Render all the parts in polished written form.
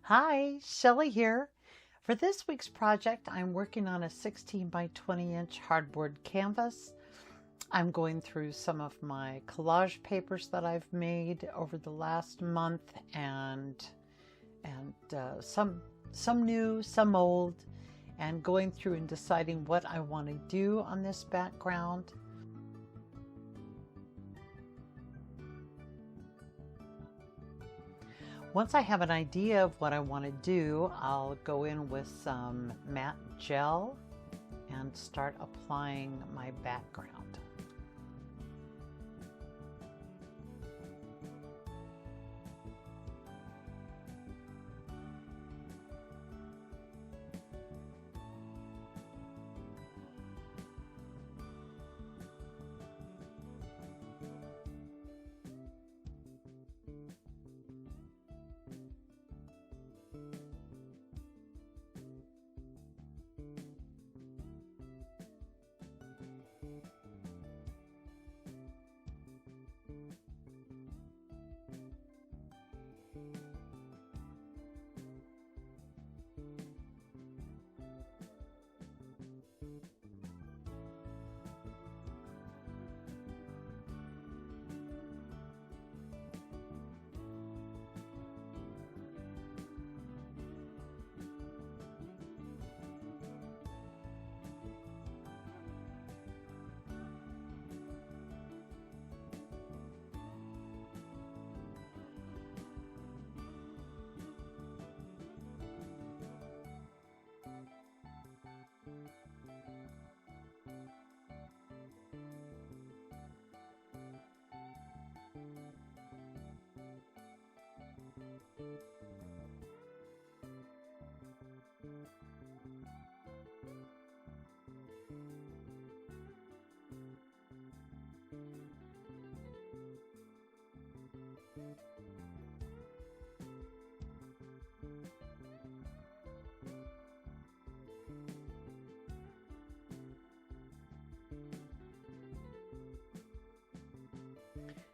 Hi, Shelly here. For this week's project, I'm working on a 16 by 20 inch hardboard canvas. I'm going through some of my collage papers that I've made over the last month and some new, some old, and going through and deciding what I want to do on this background. Once I have an idea of what I want to do, I'll go in with some matte gel and start applying my background.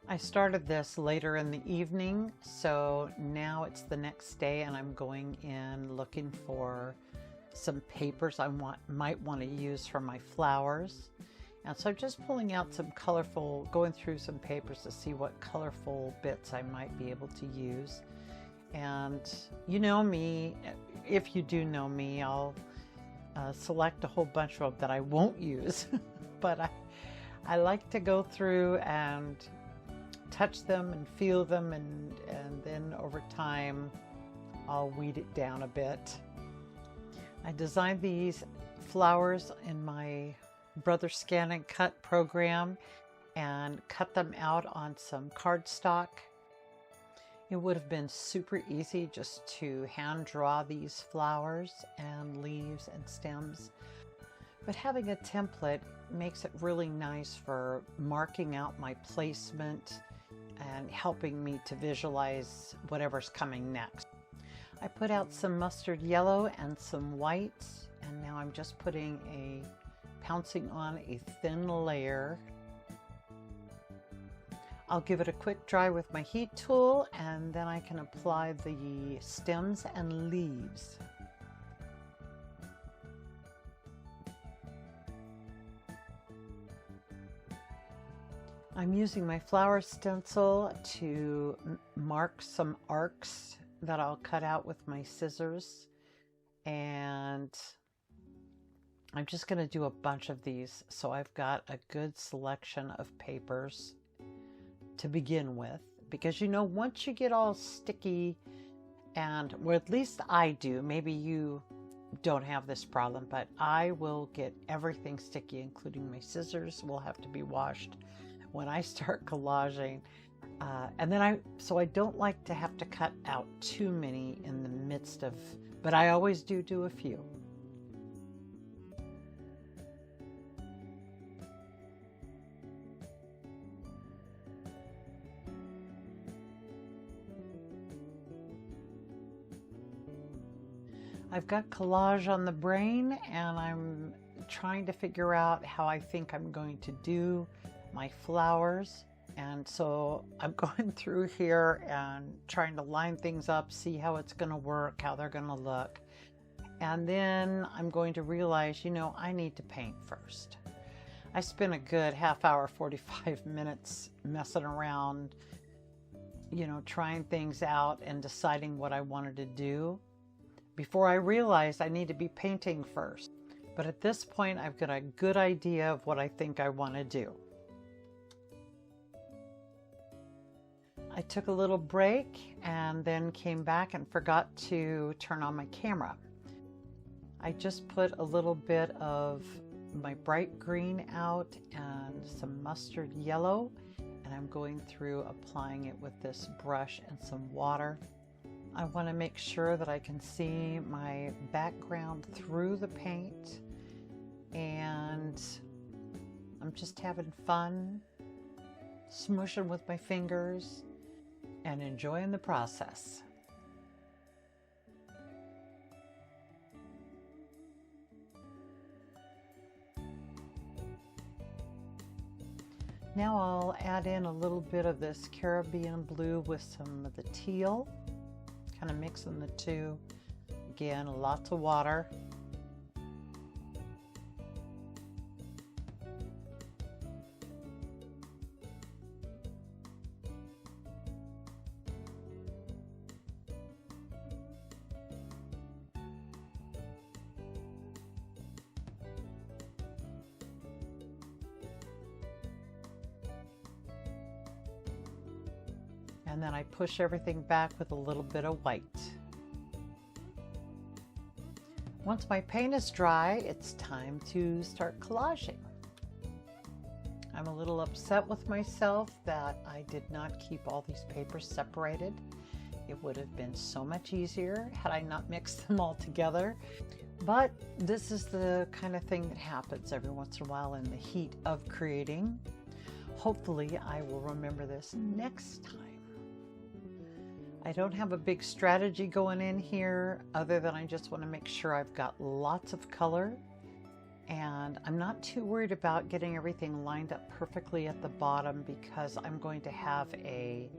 I started this later in the evening, so now it's the next day and I'm going in looking for some papers I might want to use for my flowers. And so I'm just pulling out some colorful, going through some papers to see what colorful bits I might be able to use. And you know me, if you do know me, I'll select a whole bunch of them that I won't use. But I like to go through and touch them and feel them, and then over time I'll weed it down a bit. I designed these flowers in my Brother Scan and Cut program and cut them out on some cardstock. It would have been super easy just to hand draw these flowers and leaves and stems, but having a template makes it really nice for marking out my placement and helping me to visualize whatever's coming next. I put out some mustard yellow and some white, and now I'm just pouncing on a thin layer. I'll give it a quick dry with my heat tool, and then I can apply the stems and leaves. I'm using my flower stencil to mark some arcs that I'll cut out with my scissors, and I'm just going to do a bunch of these so I've got a good selection of papers to begin with, because you know, once you get all sticky, and well, at least I do, maybe you don't have this problem, but I will get everything sticky, including my scissors will have to be washed when I start collaging. And then so I don't like to have to cut out too many in the midst of, but I always do a few. I've got collage on the brain, and I'm trying to figure out how I think I'm going to do my flowers. And so I'm going through here and trying to line things up, see how it's going to work, how they're going to look. And then I'm going to realize, you know, I need to paint first. I spent a good half hour, 45 minutes messing around, you know, trying things out and deciding what I wanted to do before I realized I need to be painting first. But at this point, I've got a good idea of what I think I want to do. I took a little break and then came back and forgot to turn on my camera. I just put a little bit of my bright green out and some mustard yellow, and I'm going through applying it with this brush and some water. I want to make sure that I can see my background through the paint, and I'm just having fun smushing with my fingers and enjoying the process. Now I'll add in a little bit of this Caribbean blue with some of the teal, kind of mixing the two. Again, lots of water. And then I push everything back with a little bit of white. Once my paint is dry, it's time to start collaging. I'm a little upset with myself that I did not keep all these papers separated. It would have been so much easier had I not mixed them all together. But this is the kind of thing that happens every once in a while in the heat of creating. Hopefully I will remember this next time. I don't have a big strategy going in here other than I just want to make sure I've got lots of color, and I'm not too worried about getting everything lined up perfectly at the bottom because I'm going to have a,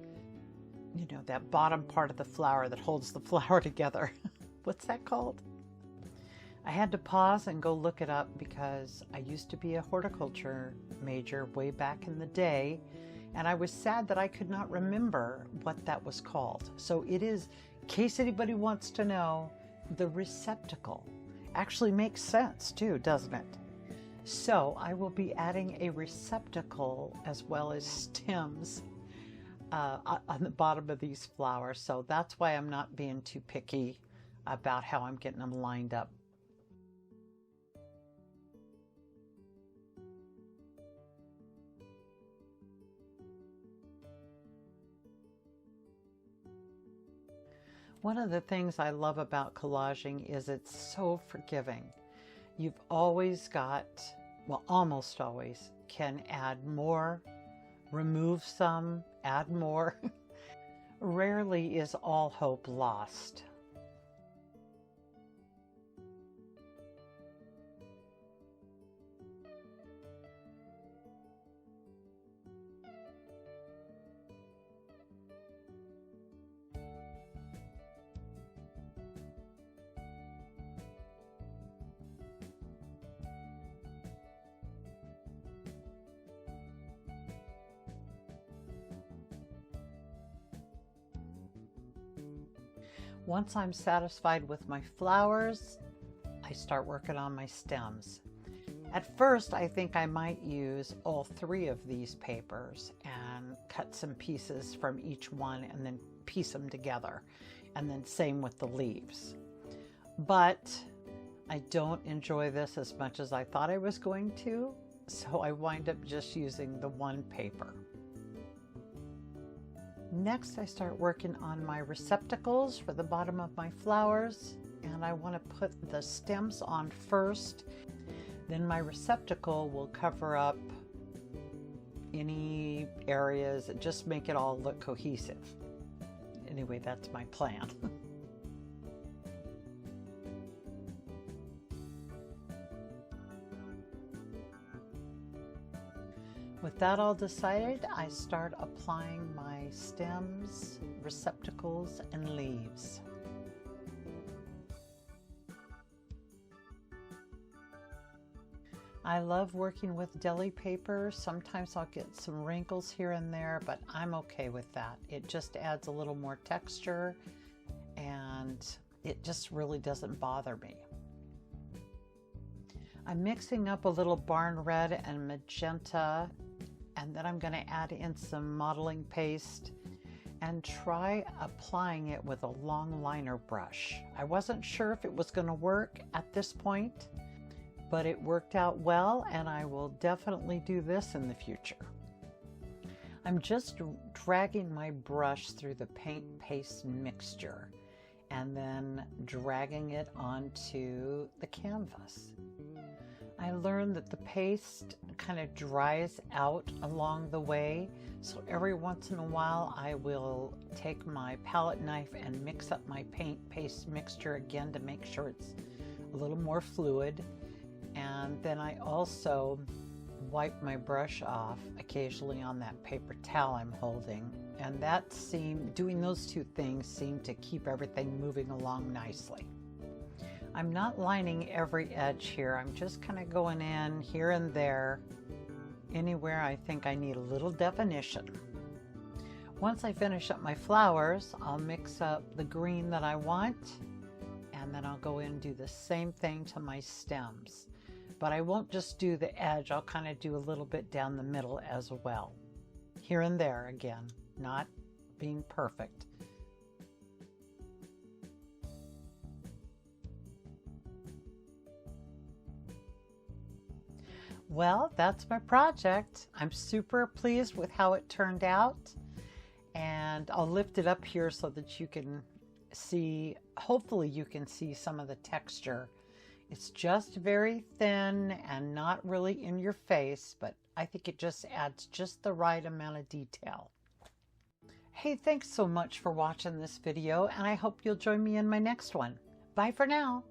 you know, that bottom part of the flower that holds the flower together. What's that called? I had to pause and go look it up because I used to be a horticulture major way back in the day, and I was sad that I could not remember what that was called. So it is, in case anybody wants to know, the receptacle. Actually makes sense too, doesn't it? So I will be adding a receptacle as well as stems on the bottom of these flowers. So that's why I'm not being too picky about how I'm getting them lined up. One of the things I love about collaging is it's so forgiving. You've always got, well, almost always, can add more, remove some, add more. Rarely is all hope lost. Once I'm satisfied with my flowers, I start working on my stems. At first, I think I might use all three of these papers and cut some pieces from each one and then piece them together. And then same with the leaves. But I don't enjoy this as much as I thought I was going to, so I wind up just using the one paper. Next, I start working on my receptacles for the bottom of my flowers, and I want to put the stems on first. Then my receptacle will cover up any areas and just make it all look cohesive. Anyway, that's my plan. With that all decided, I start applying my stems, receptacles, and leaves. I love working with deli paper. Sometimes I'll get some wrinkles here and there, but I'm okay with that. It just adds a little more texture and it just really doesn't bother me. I'm mixing up a little barn red and magenta, and then I'm going to add in some modeling paste and try applying it with a long liner brush. I wasn't sure if it was going to work at this point, but it worked out well, and I will definitely do this in the future. I'm just dragging my brush through the paint paste mixture and then dragging it onto the canvas. I learned that the paste kind of dries out along the way, so every once in a while I will take my palette knife and mix up my paint paste mixture again to make sure it's a little more fluid. And then I also wipe my brush off occasionally on that paper towel I'm holding, and doing those two things seemed to keep everything moving along nicely. I'm not lining every edge here. I'm just kind of going in here and there, anywhere I think I need a little definition. Once I finish up my flowers, I'll mix up the green that I want, and then I'll go in and do the same thing to my stems. But I won't just do the edge, I'll kind of do a little bit down the middle as well. Here and there again, not being perfect. Well, that's my project. I'm super pleased with how it turned out, and I'll lift it up here so that you can see, hopefully you can see some of the texture. It's just very thin and not really in your face, but I think it just adds just the right amount of detail. Hey, thanks so much for watching this video, and I hope you'll join me in my next one. Bye for now.